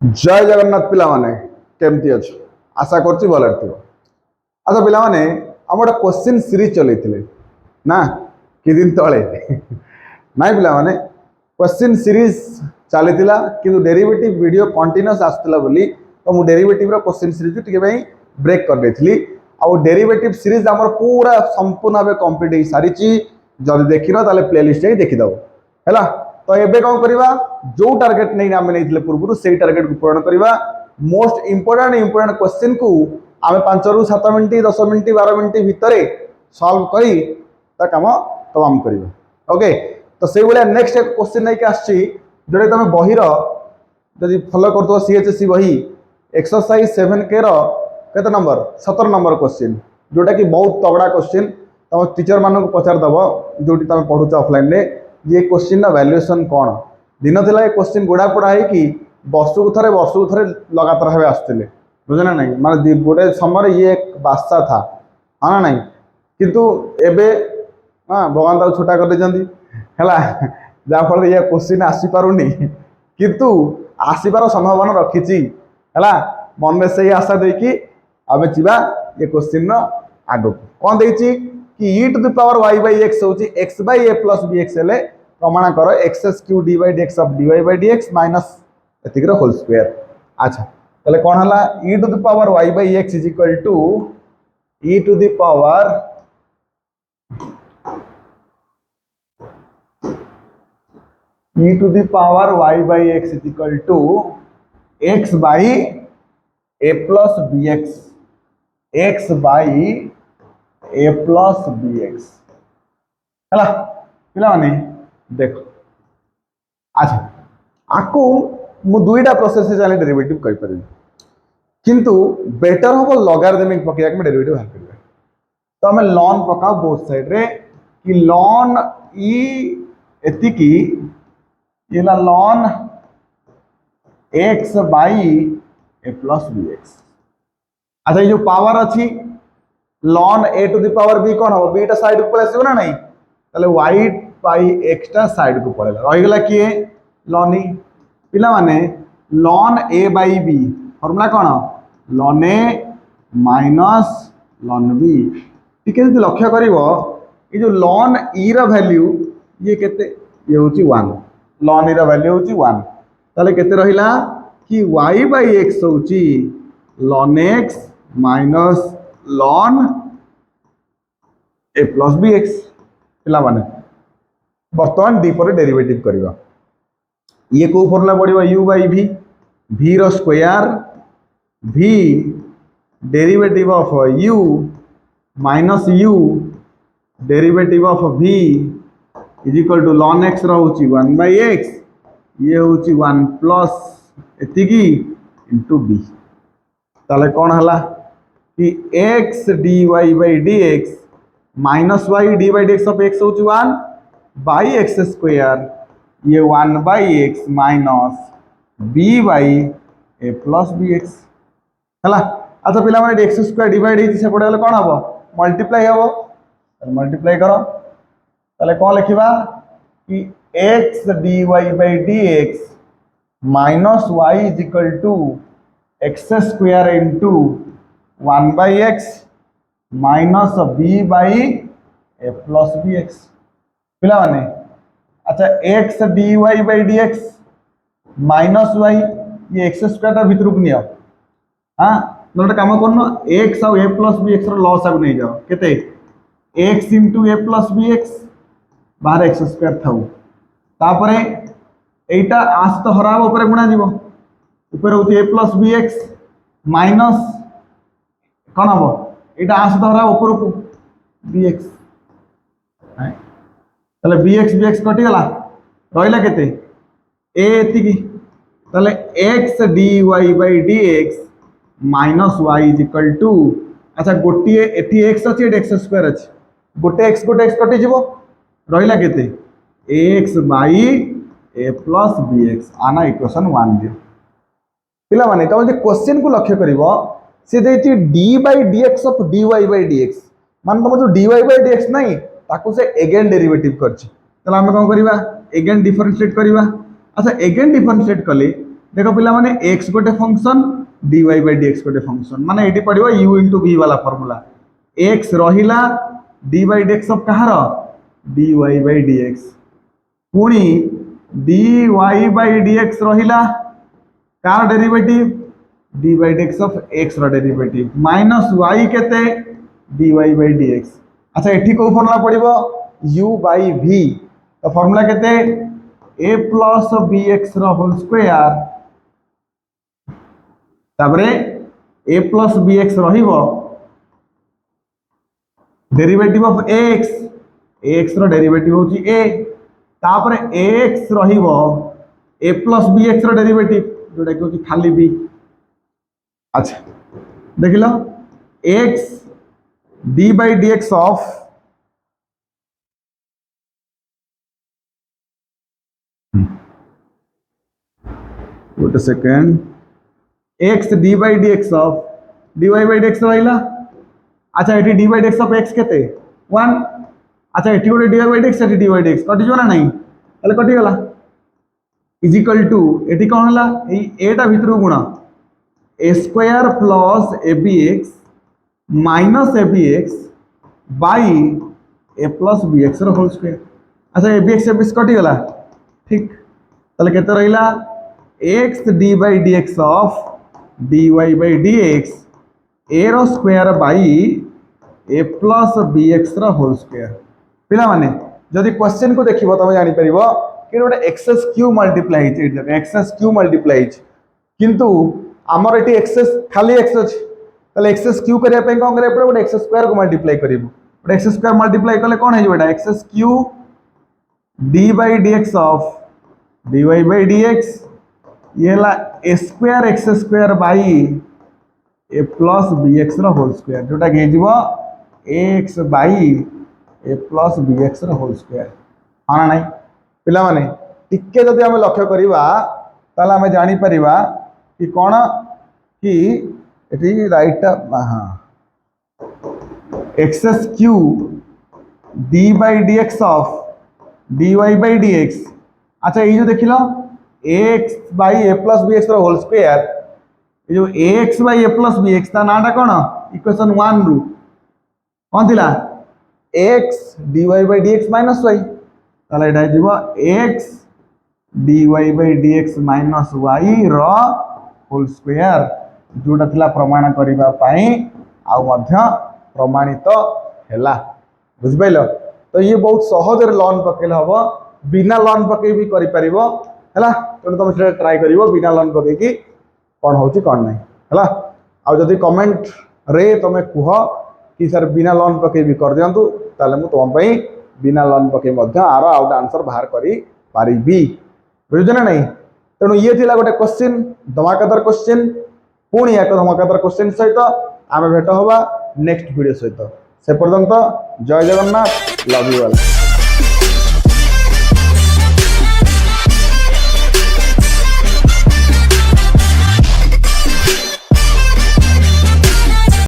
जय जगन्नाथ पिला माने केमती अच्छ आशा करछि भल थिबो। अच्छा पिला माने हम गोटे क्वेश्चन सीरीज चलैथिले ना कि दिन तळे नाइ पिला माने क्वेश्चन सीरीज चलीथिला किंतु डेरिवेटिव वीडियो कंटीन्यूअस आस्तला बोली तो मु डेरिवेटिव रो क्वेश्चन सीरीज टिके भाई ब्रेक कर देथिली। आ डेरिवेटिव सीरीज हमर पूरा संपूर्ण भाबे कंप्लीट हो सारिछि। जदि देखिनो ताले प्लेलिस्ट ही देखि दबो हैला। तो एबे कौन करवा जो टार्गेट नहीं आम नहीं पूर्व से टार्गेट को पूरण करवा। मोस्ट इंपोर्टेंट क्वेश्चन को आम 5 ରୁ 7 मिनट 10 मिनट 12 मिनट भितर सॉल्व करी काम तमाम करवा। ओके तो से भाया नेक्स्ट क्वेश्चन नहीं आसी जो तुम बहीर जदि फॉलो कर सीएचएससी बही एक्सरसाइज 7K केते नंबर 17 नंबर क्वेश्चन जोटा कि बहुत तगड़ा क्वेश्चन तुम टीचर मान पचारदब जो तुम पढ़ुच ऑफलाइन रे ये क्वेश्चन वैल्यूएशन कौन दिन थिला। ये क्वेश्चन गुड़ा पड़ा है कि वर्षକୁ ଥରେ लगातार भाव आसते बुझे ना नहीं माने गोटे समय ये एक बादशाह था हाँ ना नहीं किंतु एबे हाँ भगवान ताको छोटा कर देछंती हैला जहाँफल ये क्वेश्चन आसीपारुनी किंतु आसीबार संभावना रखी हैला। मन में से आशा देकी आमे जीवा ये क्वेश्चन आगो कौन देछि कि e to the power y by x होची x by a plus bx हेले प्रमाण कर एक्स क्यू d by dx of dy by dx minus एतिकर होल स्क्वायर। अच्छा तले कौन हला e to the power y by x is equal to e to the power y by x is equal to x by a plus bx x by a plus bx है पिला माने देखो। अच्छा आपको मु दुईटा प्रोसेस से जाने डेरिवेटिव कर पारे किंतु बेटर हम लॉगरिथमिक पकेया के डेरिवेटिव हाल करबे। तो हमें लॉन पकाओ बोथ साइड रे कि लॉन ई एति की ये ला ln x by a plus bx। अच्छा ये जो पावर अच्छी ln a to the power b कौन हम बीटा साइड को पळे ना नहीं ताले y बाई x टा साइड को पळेला रहि गेला किए लॉन e पिला माने ln a by b formula कौन ln a minus ln b ठीक है। लक्ष्य करिवो ये जो लॉन e रा वैल्यू ये केते ये होची 1 लॉन e रा वैल्यू होची 1 ताले केते रहिला कि y बाई x होची lawn x minus lawn a plus bx पिला माने बर्तमान डी पर डेरिवेटिव करवा ये को फॉर्मूला पड़िबा u बाई v v रो square v derivative of u minus u derivative of v is equal to ln x रहउची 1 बाई x ये होची 1 प्लस एतिकी इनटू b ताले कौन हला कि x dy by dx minus y dy by dx of x होची 1 by x square ये 1 by x minus b by a plus bx हला। अच्छा पिला माने x स्क्वायर डिवाइड हेछि से पड़े कौन हबो मल्टीप्लाई हबो मल्टीप्लाई करो ताले कौन लिखिबा कि x dy by dx minus y is equal to x square into 1 by x minus b by a plus bx पिला माने। अच्छा x dy by dx minus y ये x स्क्वायर भीतर को नियो हाँ नोटे काम करनो x और a प्लस bx रो लॉस आगु नहीं जाओ केते x into a plus bx बाहर x स्क्वायर थाउ तापरे एटा आस तो हराब ऊपर गुणा जीवो ऊपर होती a प्लस bx माइनस कौन हम एटा आस तो हराब ऊपर को bx ताले bx कटि गला रहिला केते a एतिकी ताले x dy by dx minus y is equal to अच्छा गोटी एठी x अछि एठी x स्क्वायर अछि गोटे x कटि जीवो रहिला केते x by a plus bx आना इक्वेशन 1 दियो पिला माने तो जे क्वेश्चन को लक्ष्य करिवो से देछि d by dx of dy by dx मान तुम जो dy बाई dx नहीं ताकू से अगेन डेरिवेटिव करछि तला हम कोन करिवा अगेन डिफरेंशिएट करिवा। अच्छा अगेन डिफरेंशिएट कले देख पिला माने x गोटे फंक्शन dy by dx गोटे फंक्शन माने एटी पड़िबो u into v वाला फार्मूला x रहिला dy by dx ऑफ कहार dy by dx पुणी dy by dx रहिला कार derivative dy by dx of x रो डेरिवेटिव माइनस y केते dy by dx। अच्छा एठी को फार्मूला पड़िबो u by v तो फार्मूला केते a plus bx रो होल स्क्वायर ताबरे a plus bx रहिबो डेरिवेटिव ऑफ x रो डेरिवेटिव होची a तापरे x रहिबो a plus bx रो डेरिवेटिव जोटा कि होची खाली b। अच्छा देखिलो x d by dx of wait a second x d by dx of dy by dx रहिला। अच्छा eighty dy by dx of x केते 1। अच्छा एटी गोटे dy by dx eighty dy by dx कटि जो ना नहीं ताले कटि गला इज इक्वल टू एटी कोन हला ए टा भितर गुणा a square plus abx minus abx by a plus bx रो होल स्क्वायर। अच्छा abx कटि गला ठीक ताले केते रहिला x d by dx of dy by dx a रो square by a plus bx रो होल स्क्वायर। पिला माने जदि क्वेश्चन को देखिबो तमे जानि परिबो कि गोटे एक्सेस क्यू मल्टीप्लाई हिच एक्सेस क्यू मल्टीप्लाई हिच किंतु आमर एटी एक्सेस खाली एक्स अछि तले एक्सेस क्यू करिया पे कोन करिया पड़े गोटे एक्स स्क्वायर को मल्टीप्लाई करिबो गोटे एक्स स्क्वायर मल्टीप्लाई करले कोन हे बेटा एक्सेस क्यू d by dx of dy by dx ये ला a square x square by a plus bx रो होल स्क्वायर जोटा के हिजबो ax by a plus bx रो होल स्क्वायर हाना नाही पिला माने टिके जदि हम लक्ष्य करिबा ताला हम जानि परिबा कि कोन कि एटी राइट हां एक्सेस क्यू d by dx of dy by dx। अच्छा ये जो देखिलो ax by a plus bx रो होल स्क्वायर ये जो ax by a plus bx ता नाटा कोन इक्वेशन 1 रु कोन थिला x dy by dx minus y ताला एटा दिबो x dy by dx minus y रो होल स्क्वायर जोटा थिला प्रमाण करिबा पई आ मध्य प्रमाणित हैला बुझ पाइलो। तो ये बहुत सहज रे लॉन पकेल हबो बिना लॉन पके भी करि परिबो हैला तो तुम से ट्राई करिवो बिना लॉन पके कि कोन होची कोन नै हैला। आ जदि कमेंट रे तमे कुह कि सर बिना लॉन पके भी कर दियंतु ताले मु तुम पई बिना लॉन पके मध्य आरो आउट आंसर बाहर करी पारिबी बुझु ना नहीं। तेणु ये थिला गोटे क्वेश्चन धमाकेदार क्वेश्चन पुणी एक धमाकेदार क्वेश्चन सहित आमे भेट होबा नेक्स्ट वीडियो सहित से पर्यंत जय जगन्नाथ लव यू ऑल।